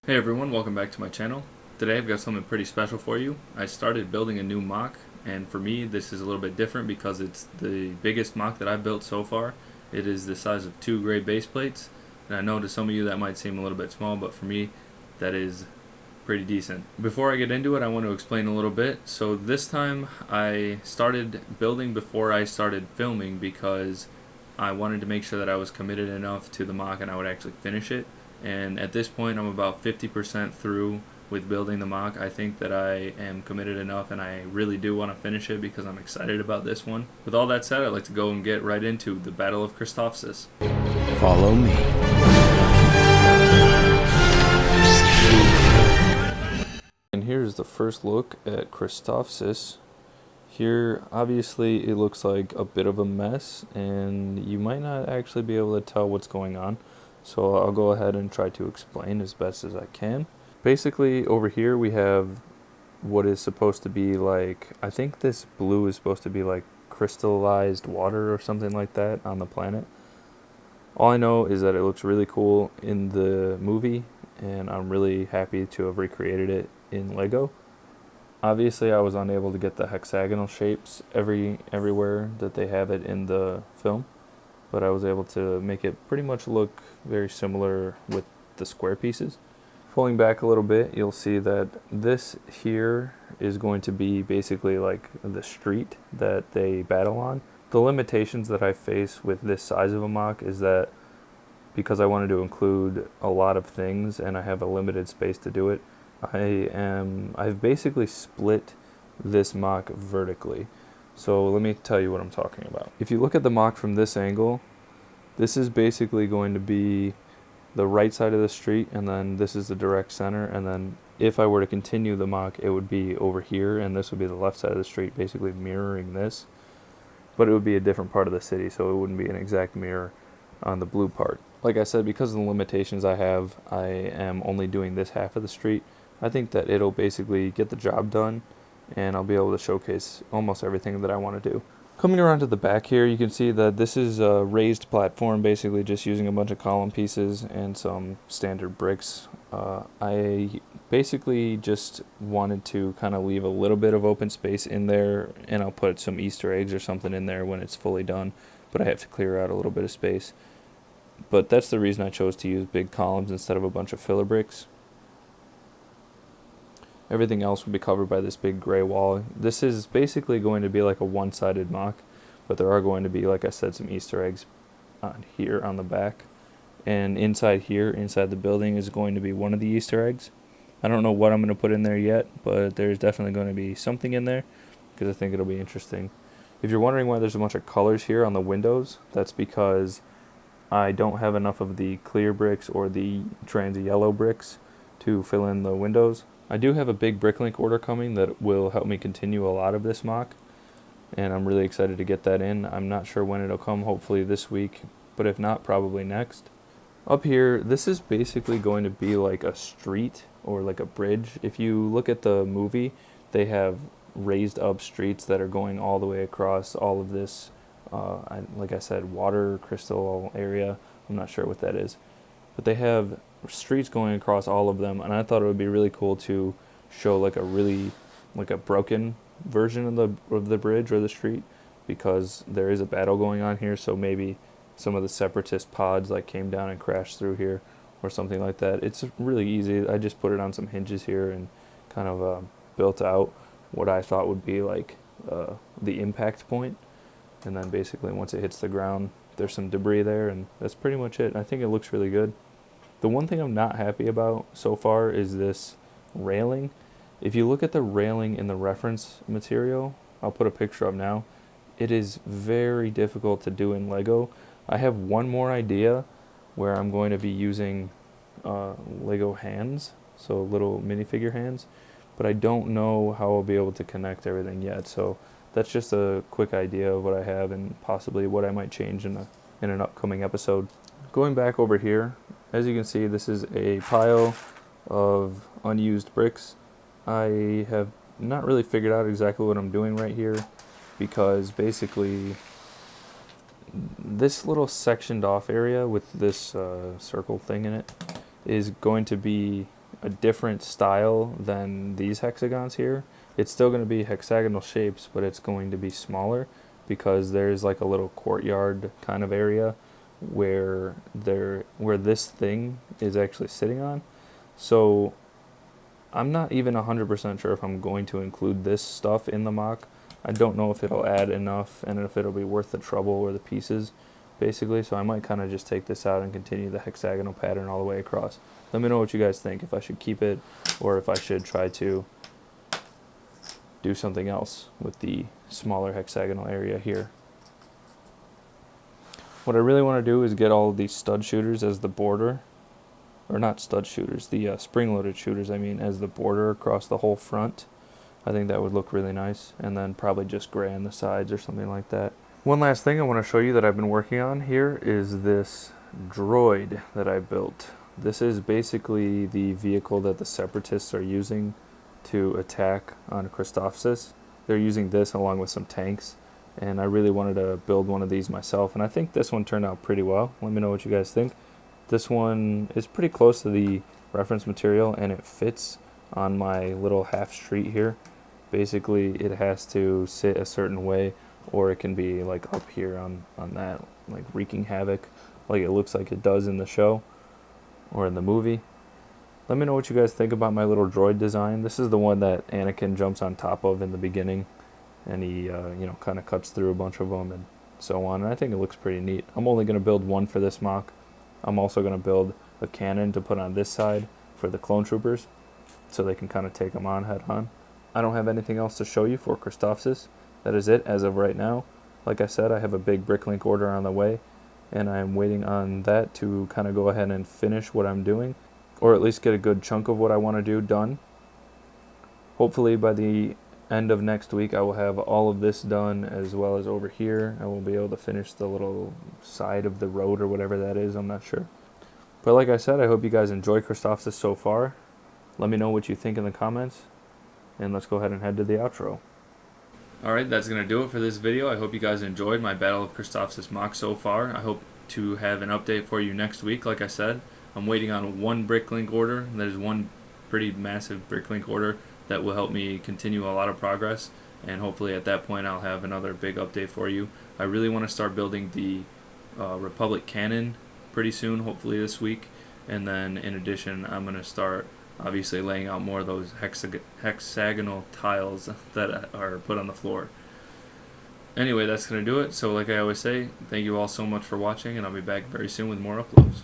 Hey everyone, welcome back to my channel. Today I've got something pretty special for you. I started building a new MOC, and for me this is a little bit different because it's the biggest MOC that I've built so far. It is the size of 2 gray base plates, and I know to some of you that might seem a little bit small, but for me that is pretty decent. Before I get into it, I want to explain a little bit. So this time I started building before I started filming because I wanted to make sure that I was committed enough to the MOC and I would actually finish it. And at this point I'm about 50% through with building the MOC. I think that I am committed enough and I really do want to finish it because I'm excited about this one. With all that said, I'd like to go and get right into the Battle of Christophsis. Follow me. And here's the first look at Christophsis. Here, obviously, it looks like a bit of a mess, and you might not actually be able to tell what's going on. So I'll go ahead and try to explain as best as I can. Basically, over here we have what is supposed to be like, I think this blue is supposed to be like crystallized water or something like that on the planet. All I know is that it looks really cool in the movie, and I'm really happy to have recreated it in Lego. Obviously, I was unable to get the hexagonal shapes everywhere that they have it in the film, but I was able to make it pretty much look very similar with the square pieces. Pulling back a little bit, you'll see that this here is going to be basically like the street that they battle on. The limitations that I face with this size of a MOC is that because I wanted to include a lot of things and I have a limited space to do it, I've basically split this MOC vertically. So let me tell you what I'm talking about. If you look at the MOC from this angle, this is basically going to be the right side of the street, and then this is the direct center, and then if I were to continue the MOC, it would be over here, and this would be the left side of the street, basically mirroring this. But it would be a different part of the city, so it wouldn't be an exact mirror on the blue part. Like I said, because of the limitations I have, I am only doing this half of the street. I think that it'll basically get the job done, and I'll be able to showcase almost everything that I want to do. Coming around to the back here, you can see that this is a raised platform, basically just using a bunch of column pieces and some standard bricks. I basically just wanted to kind of leave a little bit of open space in there, and I'll put some Easter eggs or something in there when it's fully done, but I have to clear out a little bit of space. But that's the reason I chose to use big columns instead of a bunch of filler bricks. Everything else will be covered by this big gray wall. This is basically going to be like a one-sided MOC, but there are going to be, like I said, some Easter eggs on here on the back. And inside here, inside the building, is going to be one of the Easter eggs. I don't know what I'm going to put in there yet, but there's definitely going to be something in there because I think it'll be interesting. If you're wondering why there's a bunch of colors here on the windows, that's because I don't have enough of the clear bricks or the trans yellow bricks to fill in the windows. I do have a big bricklink order coming that will help me continue a lot of this MOC, and I'm really excited to get that in. I'm not sure when it'll come, hopefully this week, but if not, probably next. Up here, this is basically going to be like a street or like a bridge. If you look at the movie, they have raised up streets that are going all the way across all of this, like I said, water crystal area. I'm not sure what that is, but they have streets going across all of them, and I thought it would be really cool to show like a broken version of the bridge or the street, because there is a battle going on here, so maybe some of the separatist pods like came down and crashed through here or something like that. It's really easy. I just put it on some hinges here and kind of built out what I thought would be like the impact point, and then basically once it hits the ground there's some debris there, and that's pretty much it. I think it looks really good. The one thing I'm not happy about so far is this railing. If you look at the railing in the reference material, I'll put a picture up now, it is very difficult to do in Lego. I have one more idea where I'm going to be using Lego hands, so little minifigure hands, but I don't know how I'll be able to connect everything yet. So that's just a quick idea of what I have and possibly what I might change in an upcoming episode. Going back over here, as you can see, this is a pile of unused bricks. I have not really figured out exactly what I'm doing right here, because basically this little sectioned off area with this circle thing in it is going to be a different style than these hexagons here. It's still going to be hexagonal shapes, but it's going to be smaller because there's like a little courtyard kind of area where this thing is actually sitting on. So I'm not even 100% sure if I'm going to include this stuff in the MOC. I don't know if it'll add enough and if it'll be worth the trouble or the pieces, basically. So I might kind of just take this out and continue the hexagonal pattern all the way across. Let me know what you guys think, if I should keep it or if I should try to do something else with the smaller hexagonal area here. What I really want to do is get all of these stud shooters as the border, or not stud shooters, the spring-loaded shooters, I mean, as the border across the whole front. I think that would look really nice, and then probably just gray on the sides or something like that. One last thing I want to show you that I've been working on here is this droid that I built. This is basically the vehicle that the Separatists are using to attack on Christophsis. They're using this along with some tanks, and I really wanted to build one of these myself, and I think this one turned out pretty well. Let me know what you guys think. This one is pretty close to the reference material, and it fits on my little half street here. Basically, it has to sit a certain way, or it can be like up here on that, like wreaking havoc, like it looks like it does in the show or in the movie. Let me know what you guys think about my little droid design. This is the one that Anakin jumps on top of in the beginning, and he kind of cuts through a bunch of them and so on, and I think it looks pretty neat. I'm only going to build one for this MOC. I'm also going to build a cannon to put on this side for the clone troopers so they can kind of take them on head on. I don't have anything else to show you for Christophsis. That is it as of right now. Like I said, I have a big bricklink order on the way, and I'm waiting on that to kind of go ahead and finish what I'm doing, or at least get a good chunk of what I want to do done. Hopefully by the end of next week I will have all of this done, as well as over here I will be able to finish the little side of the road or whatever that is, I'm not sure. But like I said, I hope you guys enjoy Christophsis so far. Let me know what you think in the comments, and let's go ahead and head to the outro. Alright, that's going to do it for this video. I hope you guys enjoyed my Battle of Christophsis MOC so far. I hope to have an update for you next week. Like I said, I'm waiting on one bricklink order. There's one pretty massive bricklink order that will help me continue a lot of progress, and hopefully at that point I'll have another big update for you. I really want to start building the Republic cannon pretty soon, hopefully this week, and then in addition I'm going to start obviously laying out more of those hexagonal tiles that are put on the floor. Anyway, that's going to do it. So like I always say, thank you all so much for watching, and I'll be back very soon with more uploads.